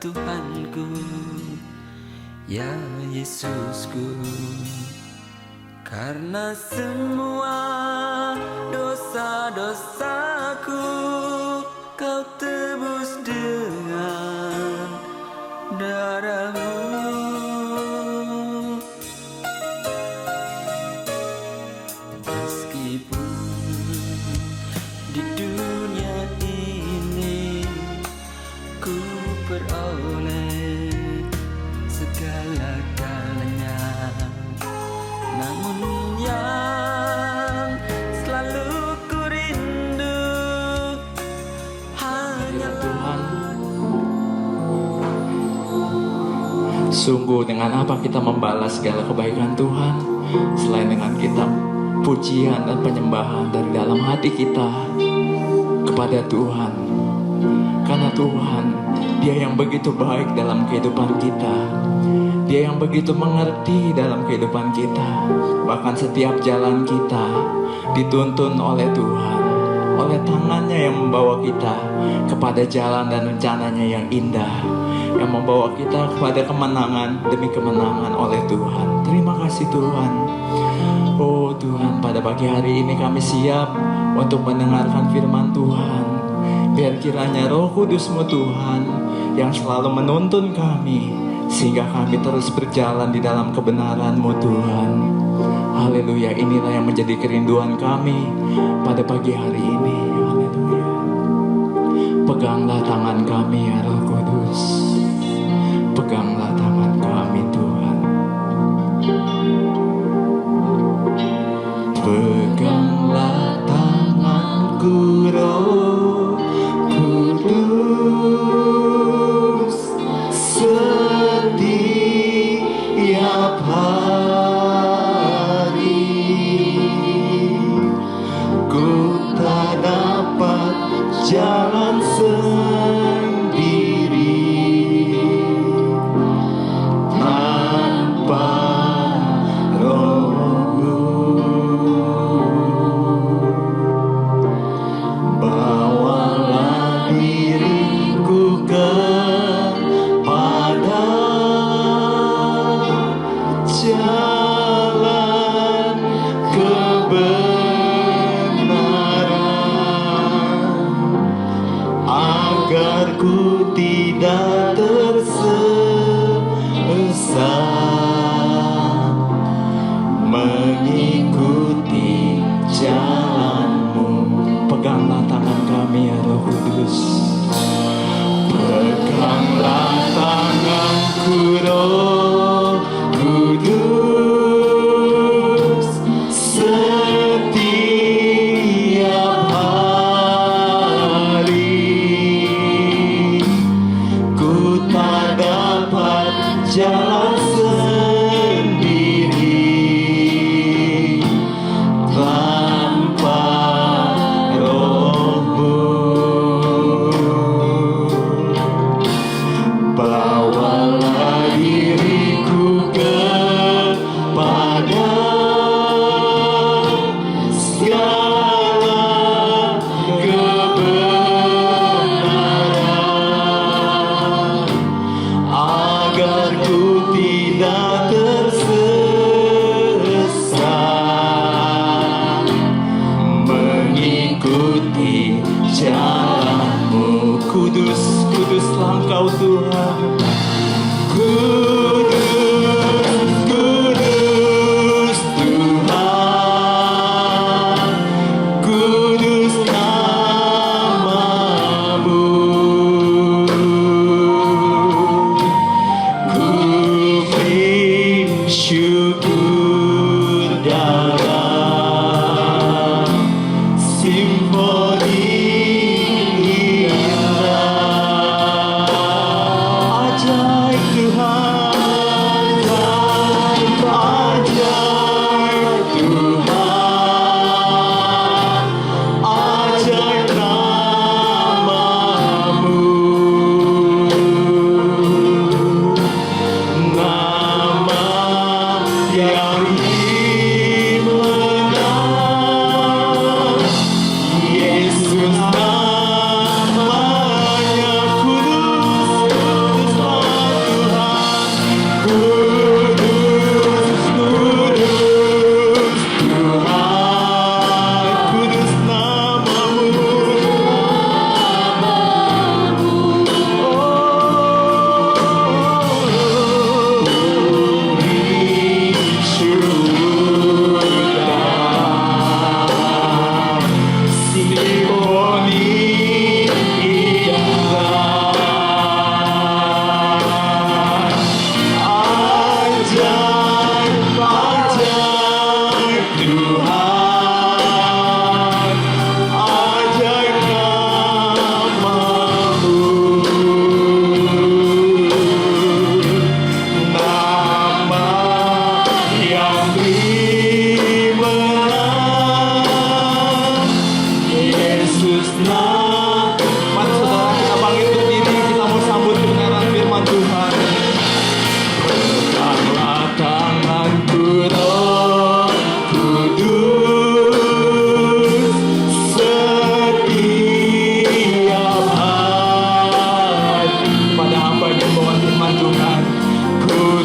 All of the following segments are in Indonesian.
Tuhanku, ya Yesusku. Karena semua dosa-dosaku Kau tebus dengan darah-Mu. Meskipun di dunia ini ku peroleh segala-galanya, namun yang selalu ku rindu hanyalah Tuhan. Sungguh dengan apa kita membalas segala kebaikan Tuhan selain dengan kita pujian dan penyembahan dari dalam hati kita kepada Tuhan. Karena Tuhan, Dia yang begitu baik dalam kehidupan kita. Dia yang begitu mengerti dalam kehidupan kita. Bahkan setiap jalan kita dituntun oleh Tuhan, oleh tangannya yang membawa kita kepada jalan dan rencananya yang indah, yang membawa kita kepada kemenangan demi kemenangan oleh Tuhan. Terima kasih Tuhan. Oh Tuhan, pada pagi hari ini kami siap untuk mendengarkan firman Tuhan. Biar kiranya Roh Kudus-Mu Tuhan yang selalu menuntun kami, sehingga kami terus berjalan di dalam kebenaran-Mu Tuhan. Haleluya, inilah yang menjadi kerinduan kami pada pagi hari ini. Haleluya. Peganglah tangan kami ya Roh Kudus. Peganglah tangan kami Tuhan. Peganglah tanganku Roh Kudus, setiap hari ku tak dapat jalan sendiri tanpa Roh-Mu. Bawalah diriku kepada jalan kebenaran, agar ku tidak tersesat, mengikuti jalan-Mu. Peganglah tangan kami ya Roh Kudus. Peganglah tanganku Roh Kudus, setiap hari ku tak dapat jalan sendiri tanpa Roh-Mu. Bawalah diriku kepada segala kebenaran, agar ku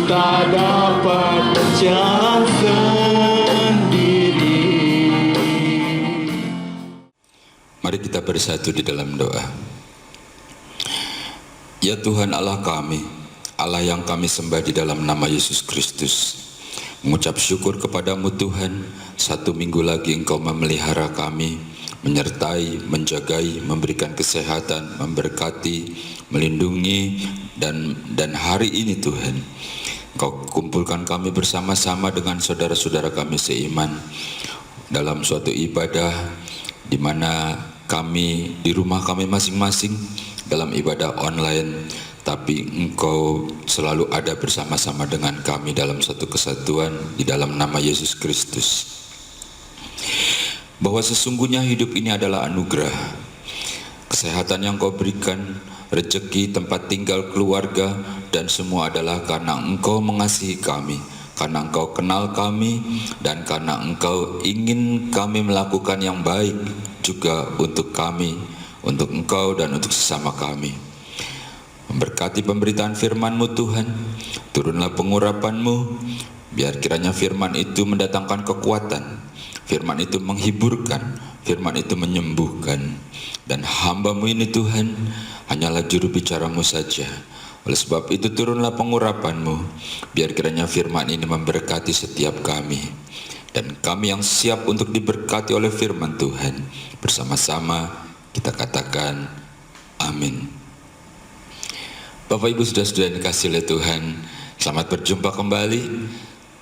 tak dapat berjalan sendiri. Mari kita bersatu di dalam doa. Ya Tuhan Allah kami, Allah yang kami sembah di dalam nama Yesus Kristus, mengucap syukur kepadamu Tuhan, 1 minggu lagi Engkau memelihara kami, menyertai, menjagai, memberikan kesehatan, memberkati, melindungi, dan hari ini Tuhan Engkau kumpulkan kami bersama-sama dengan saudara-saudara kami seiman dalam suatu ibadah di mana kami di rumah kami masing-masing dalam ibadah online, tapi Engkau selalu ada bersama-sama dengan kami dalam satu kesatuan di dalam nama Yesus Kristus. Bahwa sesungguhnya hidup ini adalah anugerah, kesehatan yang Kau berikan, rezeki, tempat tinggal, keluarga, dan semua adalah karena Engkau mengasihi kami, karena Engkau kenal kami, dan karena Engkau ingin kami melakukan yang baik juga untuk kami, untuk Engkau dan untuk sesama kami. Memberkati pemberitaan firman-Mu Tuhan, turunlah pengurapan-Mu, biar kiranya firman itu mendatangkan kekuatan, firman itu menghiburkan, firman itu menyembuhkan. Dan hamba-Mu ini Tuhan hanyalah juru bicara-Mu saja. Oleh sebab itu turunlah pengurapan-Mu, biar kiranya firman ini memberkati setiap kami, dan kami yang siap untuk diberkati oleh firman Tuhan. Bersama-sama kita katakan amin. Bapak Ibu saudara-saudara yang dikasihi oleh Tuhan, selamat berjumpa kembali.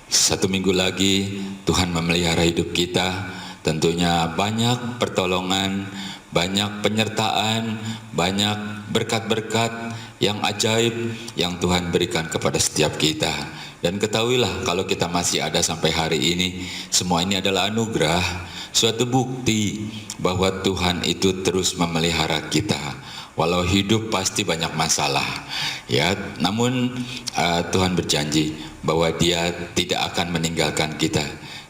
1 minggu lagi Tuhan memelihara hidup kita. Tentunya banyak pertolongan, banyak penyertaan, banyak berkat-berkat yang ajaib yang Tuhan berikan kepada setiap kita. Dan ketahuilah kalau kita masih ada sampai hari ini, semua ini adalah anugerah, suatu bukti bahwa Tuhan itu terus memelihara kita. Walau hidup pasti banyak masalah, ya, namun Tuhan berjanji bahwa Dia tidak akan meninggalkan kita.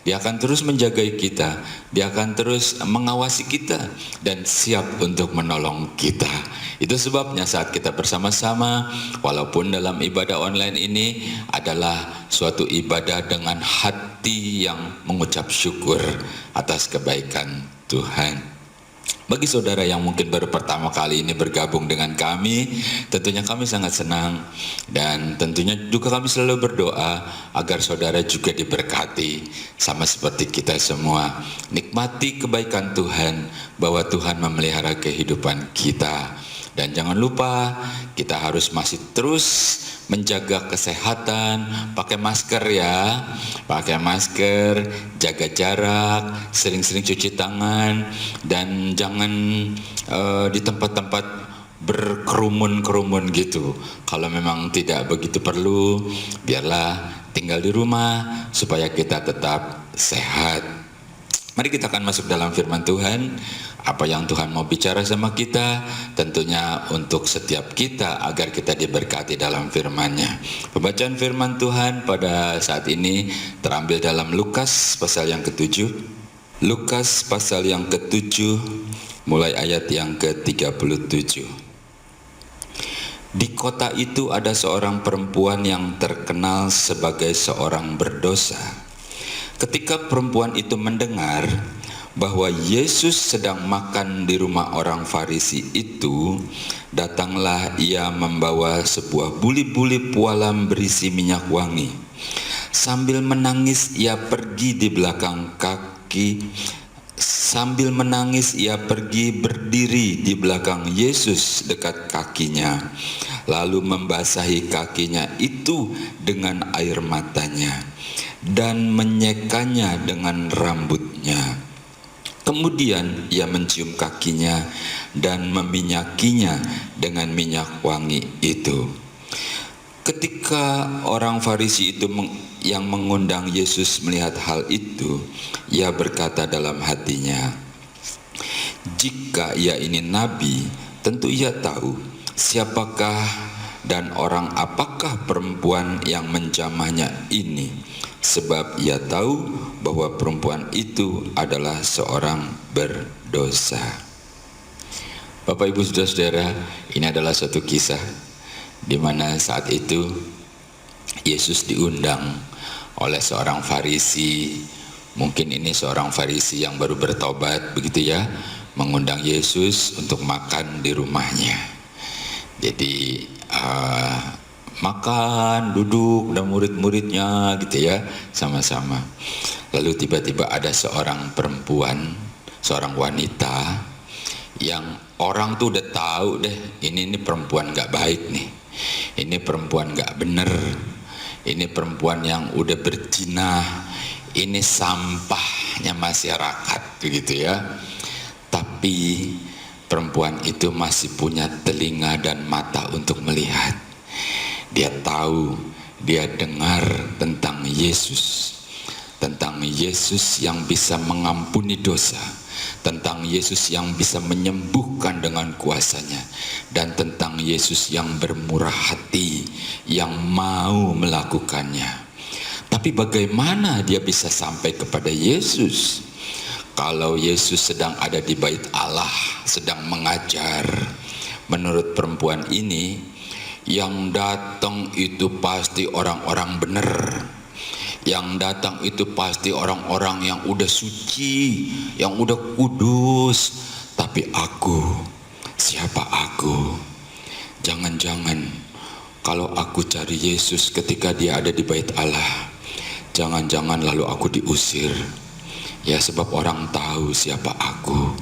Dia akan terus menjaga kita, Dia akan terus mengawasi kita dan siap untuk menolong kita. Itu sebabnya saat kita bersama-sama, walaupun dalam ibadah online ini adalah suatu ibadah dengan hati yang mengucap syukur atas kebaikan Tuhan. Bagi saudara yang mungkin baru pertama kali ini bergabung dengan kami, tentunya kami sangat senang, dan tentunya juga kami selalu berdoa agar saudara juga diberkati sama seperti kita semua. Nikmati kebaikan Tuhan, bahwa Tuhan memelihara kehidupan kita. Dan jangan lupa kita harus masih terus menjaga kesehatan, pakai masker ya, pakai masker, jaga jarak, sering-sering cuci tangan, dan jangan di tempat-tempat berkerumun-kerumun gitu. Kalau memang tidak begitu perlu, biarlah tinggal di rumah supaya kita tetap sehat. Mari kita akan masuk dalam firman Tuhan. Apa yang Tuhan mau bicara sama kita, tentunya untuk setiap kita agar kita diberkati dalam firman-Nya. Pembacaan firman Tuhan pada saat ini terambil dalam Lukas pasal yang ke-7. Lukas pasal yang ke-7 mulai ayat yang ke-37. Di kota itu ada seorang perempuan yang terkenal sebagai seorang berdosa. Ketika perempuan itu mendengar bahwa Yesus sedang makan di rumah orang Farisi itu, datanglah ia membawa sebuah buli-buli pualam berisi minyak wangi. Sambil menangis ia pergi berdiri di belakang Yesus dekat kakinya, lalu membasahi kakinya itu dengan air matanya dan menyekanya dengan rambutnya. Kemudian ia mencium kakinya dan meminyakinya dengan minyak wangi itu. Ketika orang Farisi itu yang mengundang Yesus melihat hal itu, ia berkata dalam hatinya, "Jika ia ini nabi, tentu ia tahu siapakah dan orang apakah perempuan yang menjamahnya ini, sebab ia tahu bahwa perempuan itu adalah seorang berdosa." Bapak Ibu saudara-saudara, ini adalah suatu kisah di mana saat itu Yesus diundang oleh seorang Farisi. Mungkin ini seorang Farisi yang baru bertobat begitu ya, mengundang Yesus untuk makan di rumahnya. Jadi makan, duduk, dan murid-muridnya gitu ya, sama-sama. Lalu tiba-tiba ada seorang perempuan, seorang wanita yang orang tuh udah tahu deh, ini perempuan gak baik nih, ini perempuan gak bener, ini perempuan yang udah berzina, ini sampahnya masyarakat begitu ya. Tapi perempuan itu masih punya telinga dan mata untuk melihat. Dia tahu, dia dengar tentang Yesus yang bisa mengampuni dosa, tentang Yesus yang bisa menyembuhkan dengan kuasanya, dan tentang Yesus yang bermurah hati, yang mau melakukannya. Tapi bagaimana dia bisa sampai kepada Yesus? Kalau Yesus sedang ada di bait Allah, sedang mengajar. Menurut perempuan ini, yang datang itu pasti orang-orang benar. Yang datang itu pasti orang-orang yang udah suci, yang udah kudus. Tapi aku, siapa aku? Jangan-jangan kalau aku cari Yesus ketika dia ada di bait Allah, jangan-jangan lalu aku diusir. Ya, sebab orang tahu siapa aku.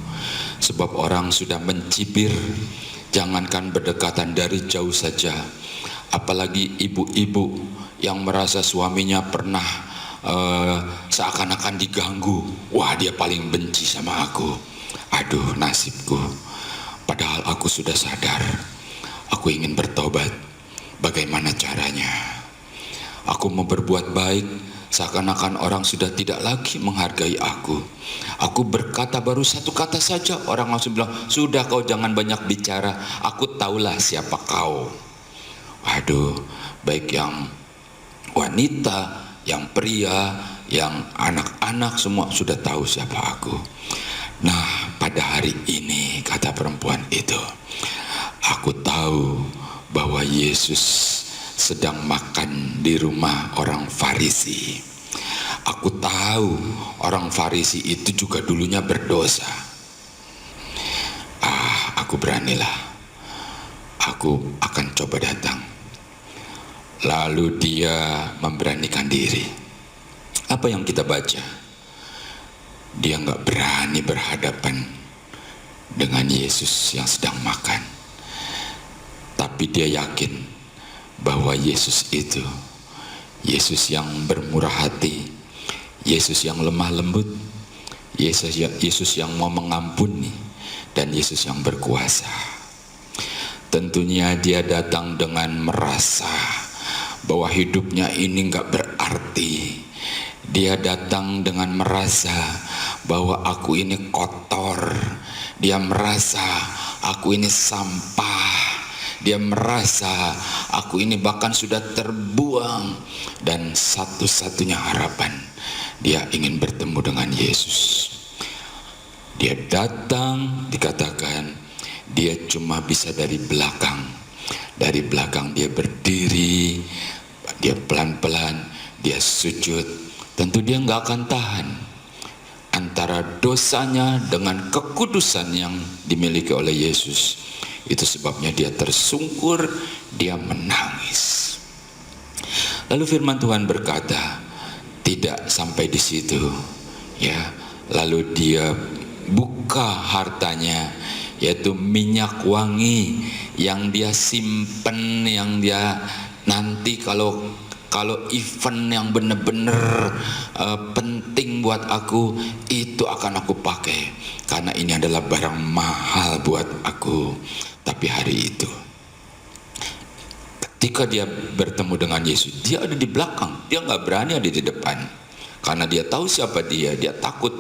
Sebab orang sudah mencibir. Jangankan berdekatan, dari jauh saja. Apalagi ibu-ibu yang merasa suaminya pernah seakan-akan diganggu. Wah, dia paling benci sama aku. Aduh, nasibku. Padahal aku sudah sadar. Aku ingin bertobat. Bagaimana caranya? Aku mau berbuat baik, seakan-akan orang sudah tidak lagi menghargai aku. Aku berkata baru satu kata saja, orang langsung bilang, sudah kau jangan banyak bicara, aku tahulah siapa kau. Waduh, baik yang wanita, yang pria, yang anak-anak semua sudah tahu siapa aku. Nah, pada hari ini, kata perempuan itu, aku tahu bahwa Yesus sedang makan di rumah orang Farisi. Aku tahu orang Farisi itu juga dulunya berdosa. Aku beranilah. Aku akan coba datang. Lalu dia memberanikan diri. Apa yang kita baca? Dia nggak berani berhadapan dengan Yesus yang sedang makan. Tapi dia yakin bahwa Yesus itu, Yesus yang bermurah hati, Yesus yang lemah lembut, Yesus yang mau mengampuni, dan Yesus yang berkuasa. Tentunya dia datang dengan merasa bahwa hidupnya ini gak berarti. Dia datang dengan merasa bahwa aku ini kotor. Dia merasa aku ini sampah. Dia merasa aku ini bahkan sudah terbuang. Dan satu-satunya harapan, dia ingin bertemu dengan Yesus. Dia datang, dikatakan dia cuma bisa dari belakang. Dari belakang dia berdiri, dia pelan-pelan, dia sujud. Tentu dia nggak akan tahan antara dosanya dengan kekudusan yang dimiliki oleh Yesus. Itu sebabnya dia tersungkur, dia menangis. Lalu firman Tuhan berkata, tidak sampai di situ, ya. Lalu dia buka hartanya, yaitu minyak wangi yang dia simpen, yang dia nanti kalau event yang benar-benar penting buat aku, itu akan aku pakai, karena ini adalah barang mahal buat aku. Tapi hari itu, ketika dia bertemu dengan Yesus, dia ada di belakang, dia nggak berani ada di depan, karena dia tahu siapa dia takut.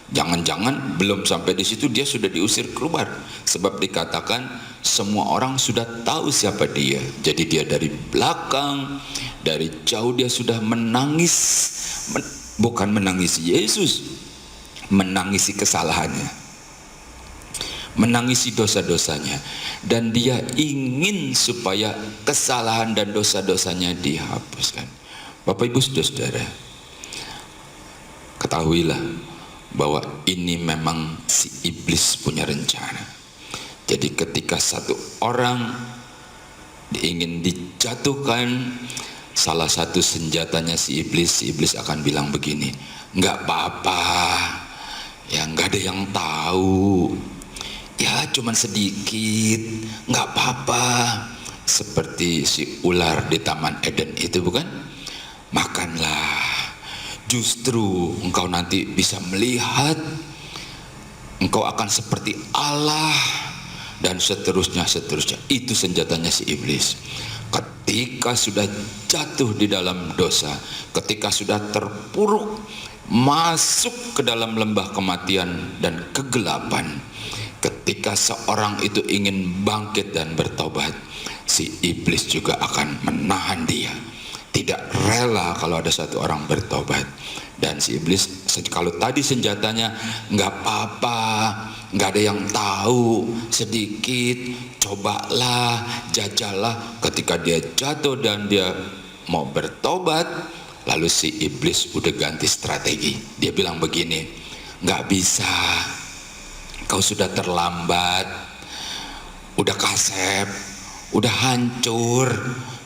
Jangan-jangan belum sampai di situ dia sudah diusir keluar, sebab dikatakan semua orang sudah tahu siapa dia. Jadi dia dari belakang, dari jauh dia sudah menangis, bukan menangisi Yesus, menangisi kesalahannya, menangisi dosa-dosanya, dan dia ingin supaya kesalahan dan dosa-dosanya dihapuskan. Bapak Ibu Saudara, ketahuilah bahwa ini memang si iblis punya rencana. Jadi ketika satu orang ingin dijatuhkan, salah satu senjatanya si iblis akan bilang begini, nggak apa-apa, ya nggak ada yang tahu, ya cuman sedikit, nggak apa-apa. Seperti si ular di Taman Eden itu, bukan? Makanlah, justru engkau nanti bisa melihat, engkau akan seperti Allah, dan seterusnya. Itu senjatanya si iblis. Ketika sudah jatuh di dalam dosa, ketika sudah terpuruk masuk ke dalam lembah kematian dan kegelapan, ketika seorang itu ingin bangkit dan bertobat, si iblis juga akan menahan dia. Tidak rela kalau ada satu orang bertobat. Dan si iblis, kalau tadi senjatanya nggak apa-apa, nggak ada yang tahu, sedikit, cobalah, jajalah. Ketika dia jatuh dan dia mau bertobat, lalu si iblis udah ganti strategi. Dia bilang begini, nggak bisa, kau sudah terlambat, udah kasep, udah hancur,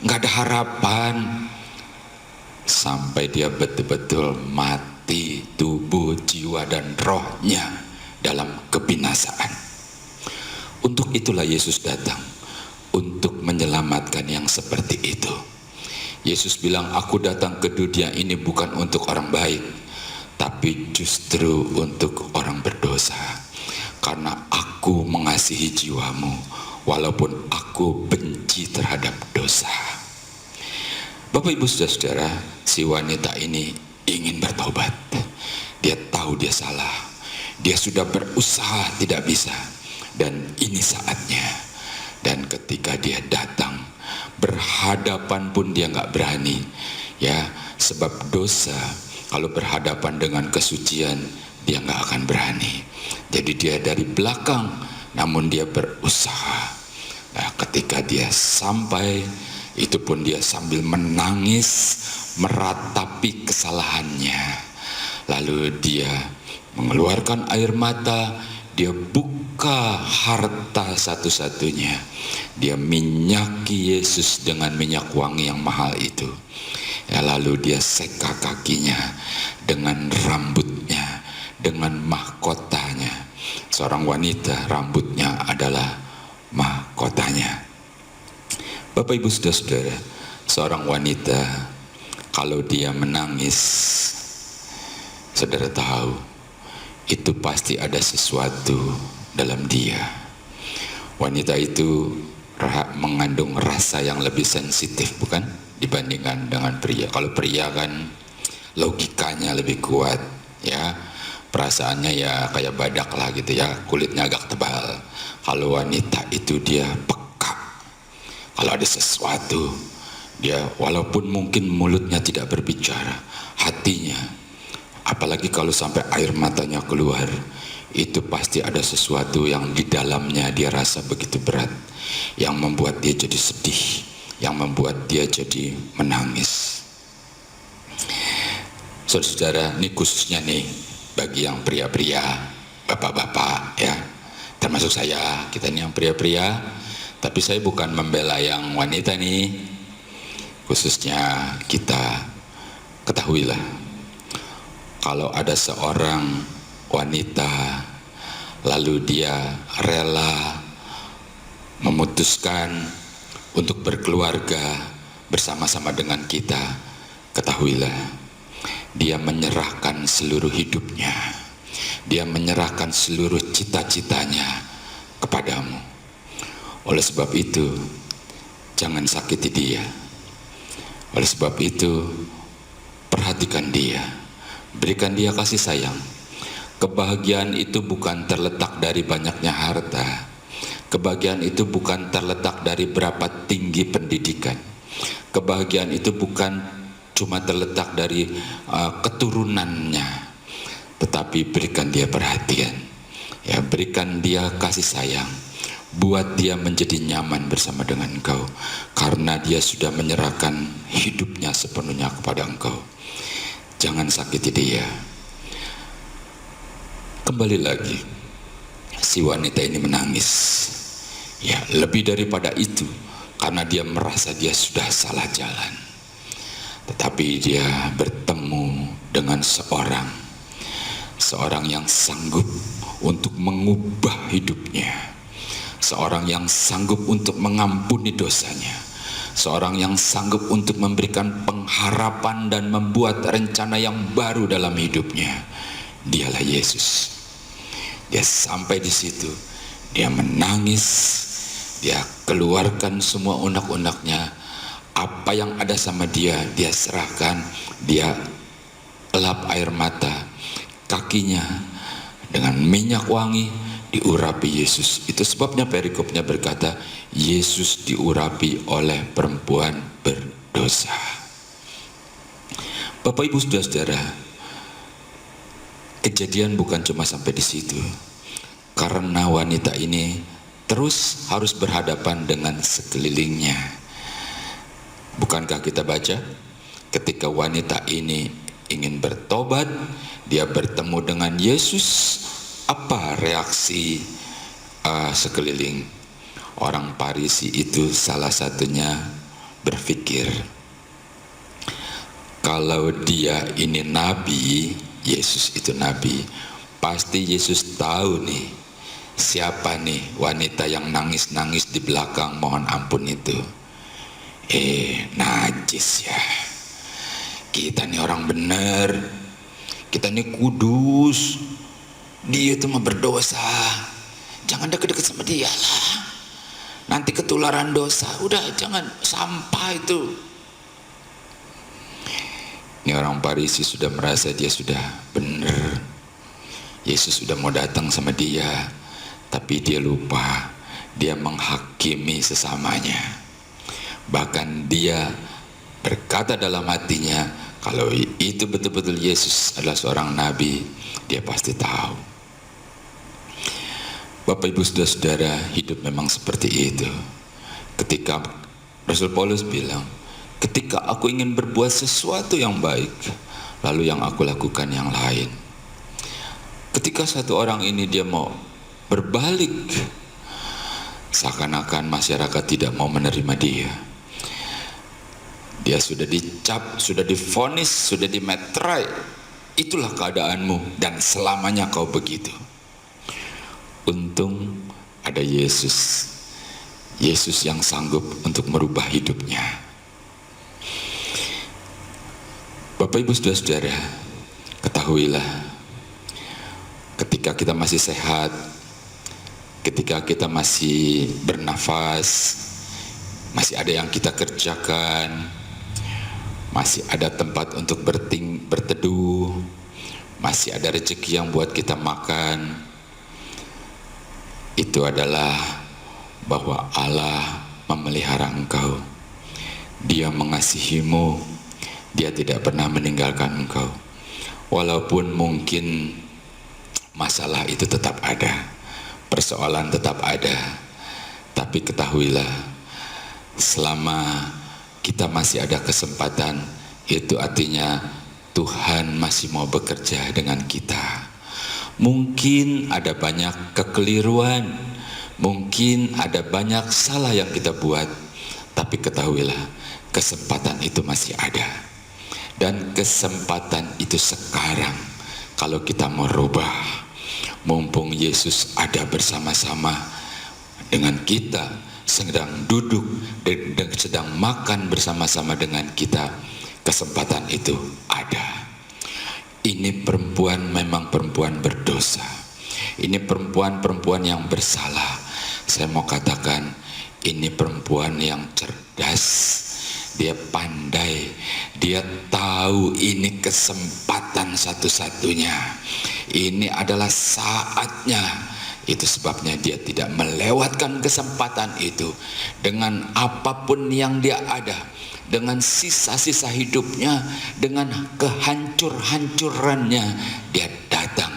nggak ada harapan. Sampai dia betul-betul mati tubuh, jiwa, dan rohnya dalam kebinasaan. Untuk itulah Yesus datang, untuk menyelamatkan yang seperti itu. Yesus bilang, aku datang ke dunia ini bukan untuk orang baik, tapi justru untuk orang berdosa. Karena aku mengasihi jiwamu, walaupun aku benci terhadap dosa. Bapak Ibu Saudara, si wanita ini ingin bertobat. Dia tahu dia salah, dia sudah berusaha tidak bisa, dan ini saatnya. Dan ketika dia datang, berhadapan pun dia nggak berani, ya, sebab dosa kalau berhadapan dengan kesucian dia nggak akan berani. Jadi dia dari belakang, namun dia berusaha. Nah, ketika dia sampai, itu pun dia sambil menangis, meratapi kesalahannya. Lalu dia mengeluarkan air mata, dia buka harta satu-satunya. Dia minyaki Yesus dengan minyak wangi yang mahal itu. Ya, lalu dia seka kakinya dengan rambutnya, dengan mahkotanya. Seorang wanita, rambutnya adalah mahkotanya. Bapak Ibu Saudara, seorang wanita kalau dia menangis, saudara tahu itu pasti ada sesuatu dalam dia. Wanita itu mengandung rasa yang lebih sensitif, bukan? Dibandingkan dengan pria. Kalau pria kan logikanya lebih kuat, ya, perasaannya ya kayak badak lah gitu ya, kulitnya agak tebal. Kalau wanita itu dia peka. Kalau ada sesuatu, dia walaupun mungkin mulutnya tidak berbicara, hatinya, apalagi kalau sampai air matanya keluar, itu pasti ada sesuatu yang di dalamnya dia rasa begitu berat, yang membuat dia jadi sedih, yang membuat dia jadi menangis. Saudara, ini khususnya nih bagi yang pria-pria, bapak-bapak, ya, termasuk saya, kita ini yang pria-pria. Tapi saya bukan membela yang wanita nih, khususnya kita. Ketahuilah, kalau ada seorang wanita lalu dia rela memutuskan untuk berkeluarga bersama-sama dengan kita, ketahuilah, dia menyerahkan seluruh hidupnya, dia menyerahkan seluruh cita-citanya kepadamu. Oleh sebab itu, jangan sakiti dia. Oleh sebab itu, perhatikan dia, berikan dia kasih sayang. Kebahagiaan itu bukan terletak dari banyaknya harta. Kebahagiaan itu bukan terletak dari berapa tinggi pendidikan. Kebahagiaan itu bukan cuma terletak dari keturunannya, tetapi berikan dia perhatian, Ya, berikan dia kasih sayang. Buat dia menjadi nyaman bersama dengan engkau, karena dia sudah menyerahkan hidupnya sepenuhnya kepada engkau. Jangan sakiti dia. Kembali lagi, si wanita ini menangis. Ya, lebih daripada itu, karena dia merasa dia sudah salah jalan. Tetapi dia bertemu dengan seorang yang sanggup untuk mengubah hidupnya. Seorang yang sanggup untuk mengampuni dosanya. Seorang yang sanggup untuk memberikan pengharapan dan membuat rencana yang baru dalam hidupnya. Dialah Yesus. Dia sampai di situ, dia menangis, dia keluarkan semua unek-uneknya. Apa yang ada sama dia, dia serahkan, dia elap air mata, kakinya dengan minyak wangi diurapi Yesus. Itu sebabnya perikopnya berkata, Yesus diurapi oleh perempuan berdosa. Bapak Ibu Saudara-saudara, kejadian bukan cuma sampai di situ. Karena wanita ini terus harus berhadapan dengan sekelilingnya. Bukankah kita baca ketika wanita ini ingin bertobat, dia bertemu dengan Yesus, apa reaksi sekeliling? Orang Farisi itu salah satunya berpikir, kalau dia ini nabi, Yesus itu nabi, pasti Yesus tahu nih siapa nih wanita yang nangis-nangis di belakang mohon ampun itu. Najis ya. Kita nih orang bener, kita nih kudus, dia itu mah berdosa. Jangan deket-deket sama dia lah, nanti ketularan dosa. Udah, jangan, sampah itu. Ini orang Farisi sudah merasa dia sudah benar. Yesus sudah mau datang sama dia, tapi dia lupa, dia menghakimi sesamanya. Bahkan dia berkata dalam hatinya, kalau itu betul-betul Yesus adalah seorang nabi, dia pasti tahu. Bapak Ibu Saudara-saudara, hidup memang seperti itu. Ketika Rasul Paulus bilang, ketika aku ingin berbuat sesuatu yang baik, lalu yang aku lakukan yang lain. Ketika satu orang ini dia mau berbalik, seakan-akan masyarakat tidak mau menerima dia. Dia sudah dicap, sudah divonis, sudah dimeterai. Itulah keadaanmu dan selamanya kau begitu. Untung ada Yesus. Yesus yang sanggup untuk merubah hidupnya. Bapak Ibu Saudara-saudara, ketahuilah, ketika kita masih sehat, ketika kita masih bernafas, masih ada yang kita kerjakan, masih ada tempat untuk berteduh, masih ada rezeki yang buat kita makan, itu adalah bahwa Allah memelihara engkau. Dia mengasihimu, dia tidak pernah meninggalkan engkau. Walaupun mungkin masalah itu tetap ada, persoalan tetap ada, tapi ketahuilah, selama kita masih ada kesempatan, itu artinya Tuhan masih mau bekerja dengan kita. Mungkin ada banyak kekeliruan, mungkin ada banyak salah yang kita buat, tapi ketahuilah, kesempatan itu masih ada. Dan kesempatan itu sekarang, kalau kita mau rubah, mumpung Yesus ada bersama-sama dengan kita, sedang duduk dan sedang makan bersama-sama dengan kita, kesempatan itu ada. Ini perempuan memang perempuan berdosa. Ini perempuan yang bersalah. Saya mau katakan, ini perempuan yang cerdas. Dia pandai. Dia tahu ini kesempatan satu-satunya. Ini adalah saatnya. Itu sebabnya dia tidak melewatkan kesempatan itu. Dengan apapun yang dia ada, dengan sisa-sisa hidupnya, dengan kehancur-hancurannya, dia datang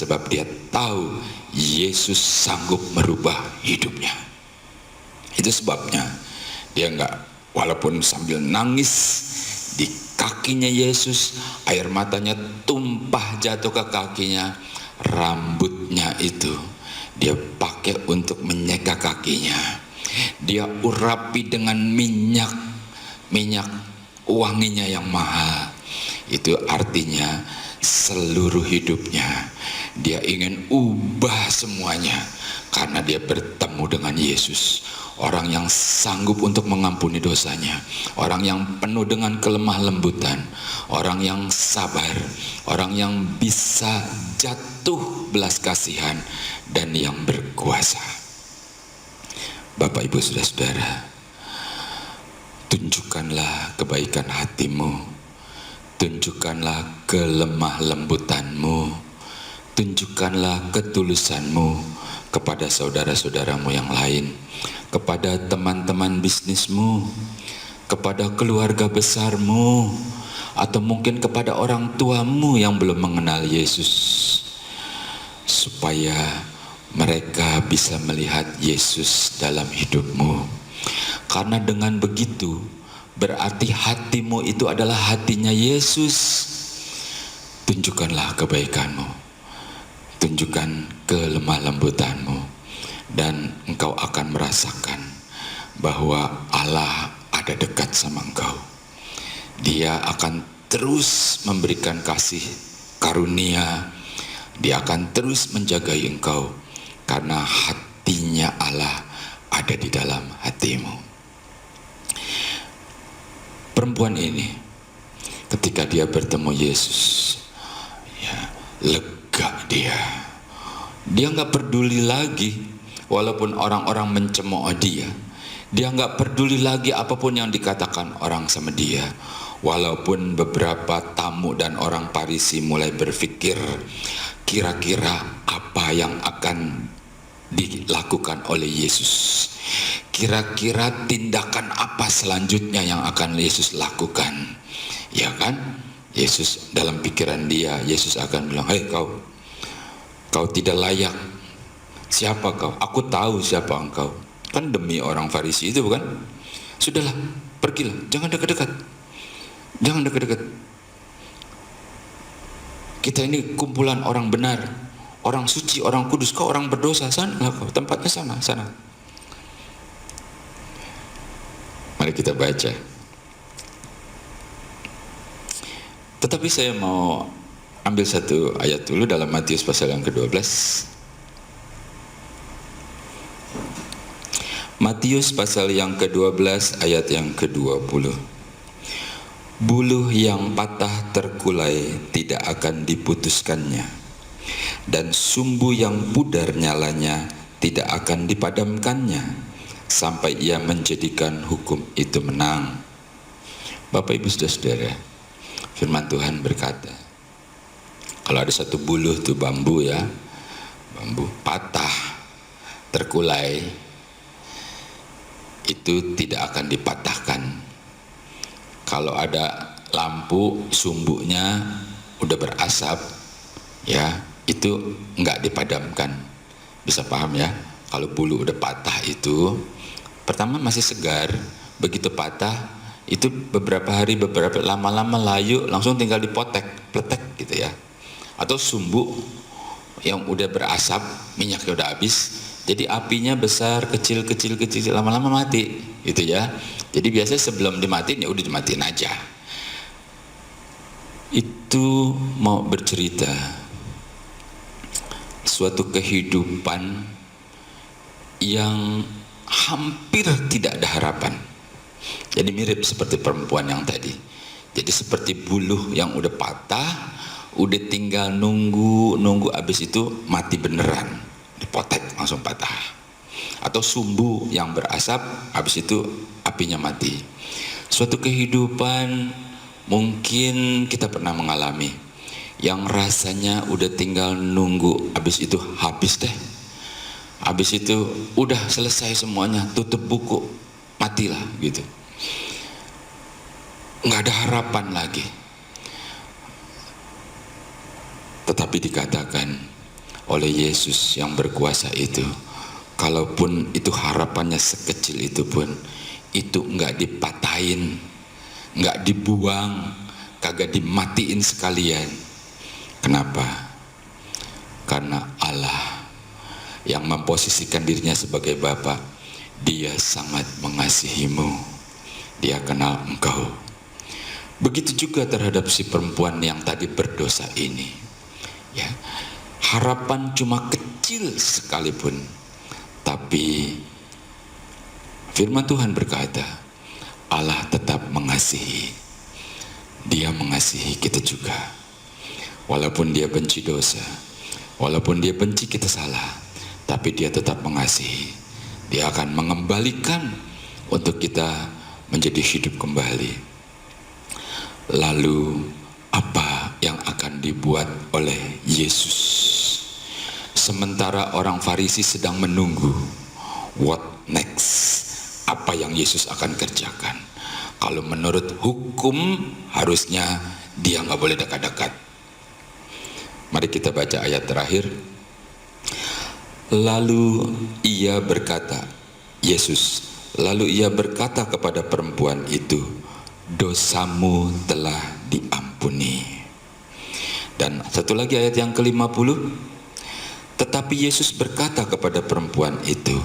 sebab dia tahu Yesus sanggup merubah hidupnya. Itu sebabnya dia walaupun sambil nangis di kakinya Yesus, air matanya tumpah jatuh ke kakinya, rambutnya itu dia pakai untuk menyeka kakinya. Dia urapi dengan minyak wanginya yang mahal. Itu artinya seluruh hidupnya dia ingin ubah semuanya, karena dia bertemu dengan Yesus, orang yang sanggup untuk mengampuni dosanya, orang yang penuh dengan kelemah lembutan, orang yang sabar, orang yang bisa jatuh belas kasihan, dan yang berkuasa. Bapak, Ibu, Saudara-saudara, tunjukkanlah kebaikan hatimu, tunjukkanlah kelemah lembutanmu, tunjukkanlah ketulusanmu kepada saudara-saudaramu yang lain, kepada teman-teman bisnismu, kepada keluarga besarmu, atau mungkin kepada orang tuamu yang belum mengenal Yesus, supaya mereka bisa melihat Yesus dalam hidupmu. Karena dengan begitu berarti hatimu itu adalah hatinya Yesus. Tunjukkanlah kebaikanmu, tunjukkan kelemah lembutanmu, dan engkau akan merasakan bahwa Allah ada dekat sama engkau. Dia akan terus memberikan kasih karunia, dia akan terus menjagai engkau, karena hatinya Allah ada di dalam hatimu. Perempuan ini ketika dia bertemu Yesus, ya, lega dia nggak peduli lagi walaupun orang-orang mencemooh dia nggak peduli lagi apapun yang dikatakan orang sama dia, walaupun beberapa tamu dan orang Farisi mulai berpikir kira-kira apa yang akan dilakukan oleh Yesus, kira-kira tindakan apa selanjutnya yang akan Yesus lakukan, ya kan? Yesus dalam pikiran dia, Yesus akan bilang, hei kau tidak layak. Siapa kau? Aku tahu siapa engkau. Kan demi orang Farisi itu, bukan? Sudahlah, pergilah, jangan dekat-dekat, jangan dekat-dekat. Kita ini kumpulan orang benar, orang suci, orang kudus. Kau orang berdosa, sana kau, tempatnya sana. Mari kita baca. Tetapi saya mau ambil satu ayat dulu dalam Matius pasal yang ke-12. Matius pasal yang ke-12 ayat yang ke-20. Buluh yang patah terkulai tidak akan diputuskannya, dan sumbu yang pudar nyalanya tidak akan dipadamkannya, sampai ia menjadikan hukum itu menang. Bapak, Ibu, Saudara-saudara, firman Tuhan berkata, kalau ada satu buluh tuh bambu patah, terkulai, itu tidak akan dipatahkan. Kalau ada lampu sumbunya udah berasap, ya itu nggak dipadamkan. Bisa paham ya? Kalau bulu udah patah itu, pertama masih segar, begitu patah itu beberapa hari, lama-lama layu, langsung tinggal dipotek, pletek gitu ya. Atau sumbu yang udah berasap, minyaknya udah habis, jadi apinya besar, kecil, lama-lama mati, gitu ya. Jadi biasanya sebelum dimatiin ya udah dimatiin aja. Itu mau bercerita suatu kehidupan yang hampir tidak ada harapan. Jadi mirip seperti perempuan yang tadi. Jadi seperti buluh yang udah patah, udah tinggal nunggu abis itu mati beneran, dipotek langsung patah. Atau sumbu yang berasap, habis itu apinya mati. Suatu kehidupan mungkin kita pernah mengalami, yang rasanya udah tinggal nunggu, habis itu habis deh. Habis itu udah selesai semuanya, tutup buku, matilah gitu. Nggak ada harapan lagi. Tetapi dikatakan oleh Yesus yang berkuasa itu. Kalaupun itu harapannya sekecil itu pun, itu enggak dipatahin, enggak dibuang, kagak dimatiin sekalian. Kenapa? Karena Allah yang memposisikan dirinya sebagai Bapa, Dia sangat mengasihimu. Dia kenal engkau. Begitu juga terhadap si perempuan yang tadi berdosa ini. Ya, harapan cuma kecil sekalipun, tapi firman Tuhan berkata, Allah tetap mengasihi. Dia mengasihi kita juga. Walaupun dia benci dosa, walaupun dia benci kita salah, tapi dia tetap mengasihi. Dia akan mengembalikan untuk kita menjadi hidup kembali. Lalu apa yang akan dibuat oleh Yesus? Sementara orang Farisi sedang menunggu, what next? Apa yang Yesus akan kerjakan? Kalau menurut hukum harusnya dia nggak boleh dekat-dekat. Mari kita baca ayat terakhir. Lalu ia berkata, Yesus, lalu ia berkata kepada perempuan itu, dosamu telah diampuni. Dan satu lagi ayat yang ke-50, tetapi Yesus berkata kepada perempuan itu,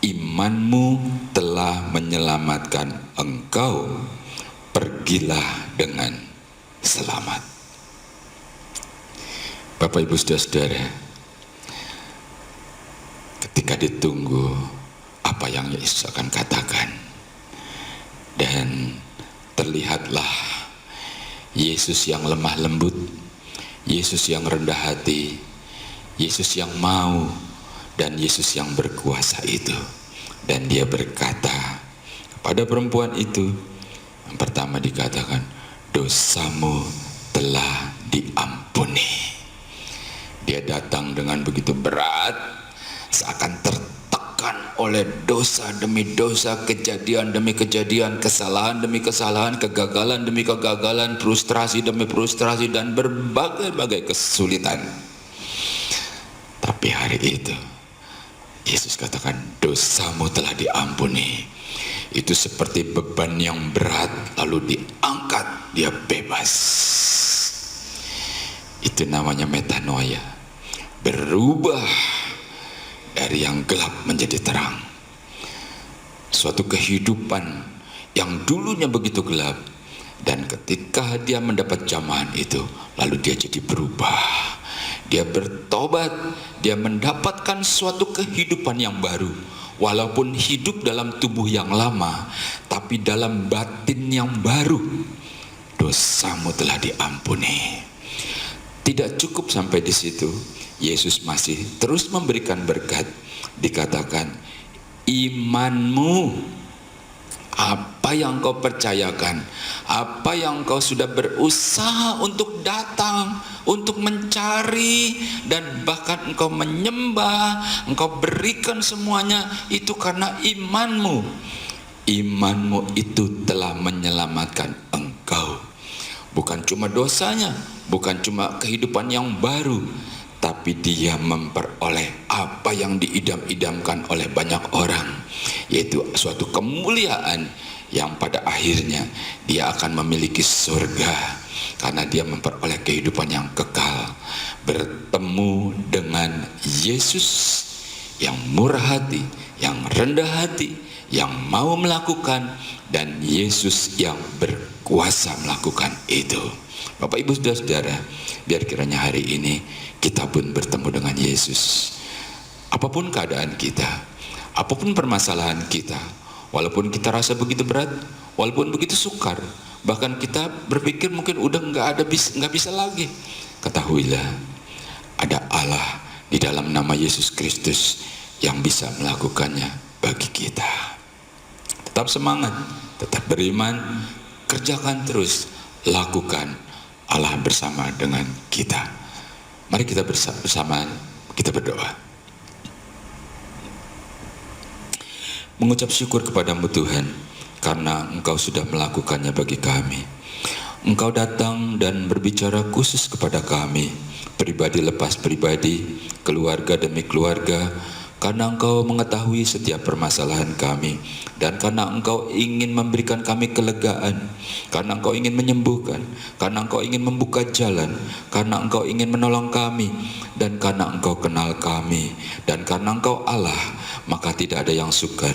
imanmu telah menyelamatkan engkau, pergilah dengan selamat. Bapak Ibu Saudara-saudara, ketika ditunggu apa yang Yesus akan katakan, dan terlihatlah Yesus yang lemah lembut, Yesus yang rendah hati, Yesus yang mau, dan Yesus yang berkuasa itu. Dan dia berkata kepada perempuan itu, yang pertama dikatakan, dosamu telah diampuni. Dia datang dengan begitu berat, seakan tertekan oleh dosa demi dosa, kejadian demi kejadian, kesalahan demi kesalahan, kegagalan demi kegagalan, frustrasi demi frustrasi, dan berbagai-bagai kesulitan. Tapi hari itu Yesus katakan, dosamu telah diampuni. Itu seperti beban yang berat lalu diangkat, dia bebas. Itu namanya metanoia, berubah dari yang gelap menjadi terang. Suatu kehidupan yang dulunya begitu gelap, dan ketika dia mendapat jamahan itu, lalu dia jadi berubah. Dia bertobat, dia mendapatkan suatu kehidupan yang baru. Walaupun hidup dalam tubuh yang lama, tapi dalam batin yang baru. Dosamu telah diampuni. Tidak cukup sampai di situ, Yesus masih terus memberikan berkat. Dikatakan, imanmu, apa yang kau percayakan, apa yang kau sudah berusaha untuk datang, untuk mencari, dan bahkan engkau menyembah, engkau berikan semuanya, itu karena imanmu. Imanmu itu telah menyelamatkan engkau. Bukan cuma dosanya, bukan cuma kehidupan yang baru, tapi dia memperoleh apa yang diidam-idamkan oleh banyak orang, yaitu suatu kemuliaan yang pada akhirnya dia akan memiliki surga, karena dia memperoleh kehidupan yang kekal, bertemu dengan Yesus yang murah hati, yang rendah hati, yang mau melakukan, dan Yesus yang berkuasa melakukan itu. Bapak Ibu Saudara-saudara, biar kiranya hari ini kita pun bertemu dengan Yesus. Apapun keadaan kita, apapun permasalahan kita, walaupun kita rasa begitu berat, walaupun begitu sukar, bahkan kita berpikir mungkin udah nggak bisa lagi, ketahuilah ada Allah di dalam nama Yesus Kristus yang bisa melakukannya bagi kita. Tetap semangat, tetap beriman, kerjakan terus, lakukan. Allah bersama dengan kita. Mari kita bersama kita berdoa. Mengucap syukur kepadamu Tuhan, karena Engkau sudah melakukannya bagi kami. Engkau datang dan berbicara khusus kepada kami pribadi lepas pribadi, keluarga demi keluarga, karena Engkau mengetahui setiap permasalahan kami, dan karena Engkau ingin memberikan kami kelegaan, karena Engkau ingin menyembuhkan, karena Engkau ingin membuka jalan, karena Engkau ingin menolong kami, dan karena Engkau kenal kami, dan karena Engkau Allah, maka tidak ada yang sukar.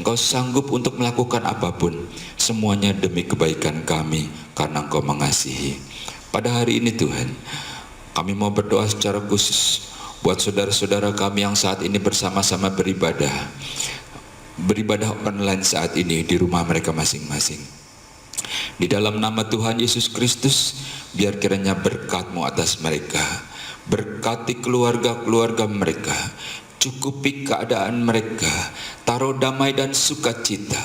Engkau sanggup untuk melakukan apapun, semuanya demi kebaikan kami, karena Engkau mengasihi. Pada hari ini Tuhan, kami mau berdoa secara khusus buat saudara-saudara kami yang saat ini bersama-sama beribadah online saat ini di rumah mereka masing-masing. Di dalam nama Tuhan Yesus Kristus, biar kiranya berkat-Mu atas mereka, berkati keluarga-keluarga mereka, cukupi keadaan mereka, taruh damai dan sukacita,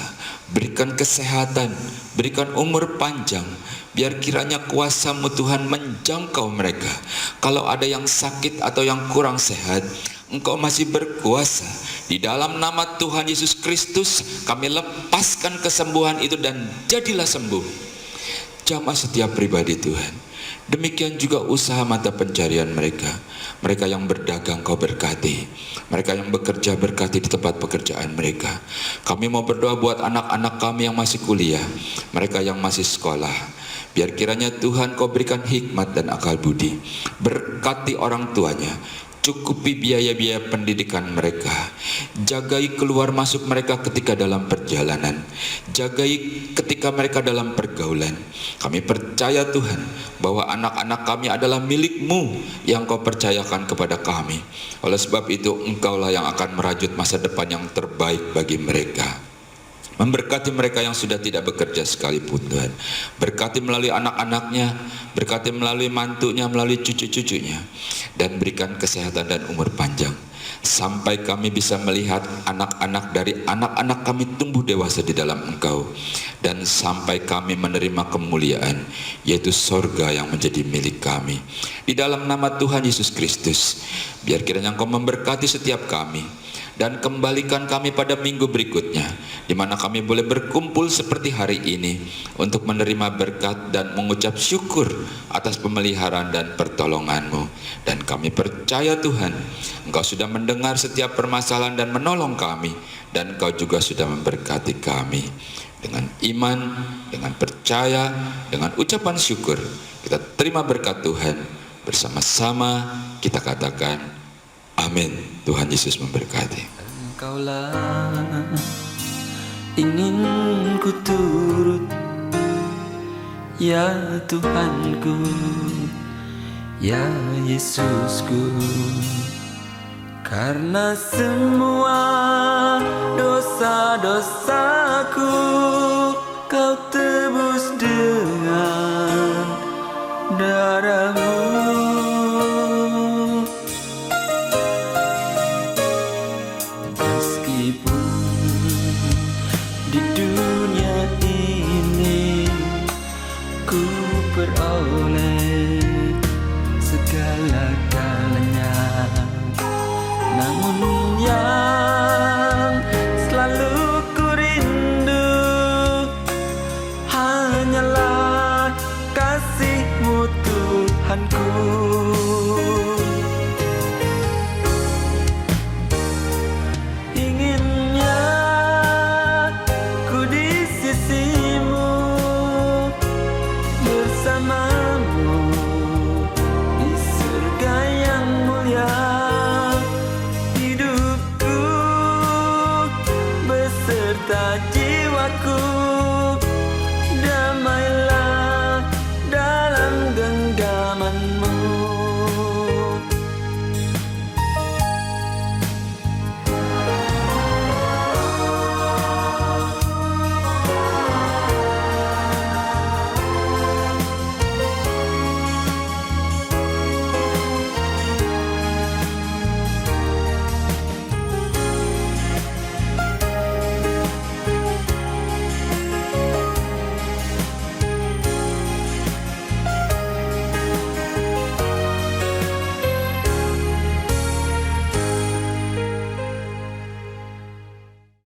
berikan kesehatan, berikan umur panjang. Biar kiranya kuasa-Mu Tuhan menjangkau mereka. Kalau ada yang sakit atau yang kurang sehat, Engkau masih berkuasa. Di dalam nama Tuhan Yesus Kristus, kami lepaskan kesembuhan itu dan jadilah sembuh. Jamah setiap pribadi Tuhan. Demikian juga usaha mata pencarian mereka. Mereka yang berdagang Kau berkati. Mereka yang bekerja berkati di tempat pekerjaan mereka. Kami mau berdoa buat anak-anak kami yang masih kuliah, mereka yang masih sekolah. Biar kiranya Tuhan Kau berikan hikmat dan akal budi. Berkati orang tuanya, cukupi biaya-biaya pendidikan mereka. Jagai keluar masuk mereka ketika dalam perjalanan. Jagai ketika mereka dalam pergaulan. Kami percaya Tuhan bahwa anak-anak kami adalah milik-Mu yang Kau percayakan kepada kami. Oleh sebab itu Engkaulah yang akan merajut masa depan yang terbaik bagi mereka. Memberkati mereka yang sudah tidak bekerja sekalipun Tuhan. Berkati melalui anak-anaknya, berkati melalui mantunya, melalui cucu-cucunya, dan berikan kesehatan dan umur panjang, sampai kami bisa melihat anak-anak dari anak-anak kami tumbuh dewasa di dalam Engkau, dan sampai kami menerima kemuliaan, yaitu sorga yang menjadi milik kami. Di dalam nama Tuhan Yesus Kristus, biar kiranya Engkau memberkati setiap kami, dan kembalikan kami pada minggu berikutnya, di mana kami boleh berkumpul seperti hari ini untuk menerima berkat dan mengucap syukur atas pemeliharaan dan pertolongan-Mu. Dan kami percaya Tuhan, Engkau sudah mendengar setiap permasalahan dan menolong kami, dan Engkau juga sudah memberkati kami. Dengan iman, dengan percaya, dengan ucapan syukur, kita terima berkat Tuhan. Bersama-sama kita katakan amin. Tuhan Yesus memberkati. Engkaulah ingin ku turut, ya Tuhanku, ya Yesusku. Karena semua dosa-dosaku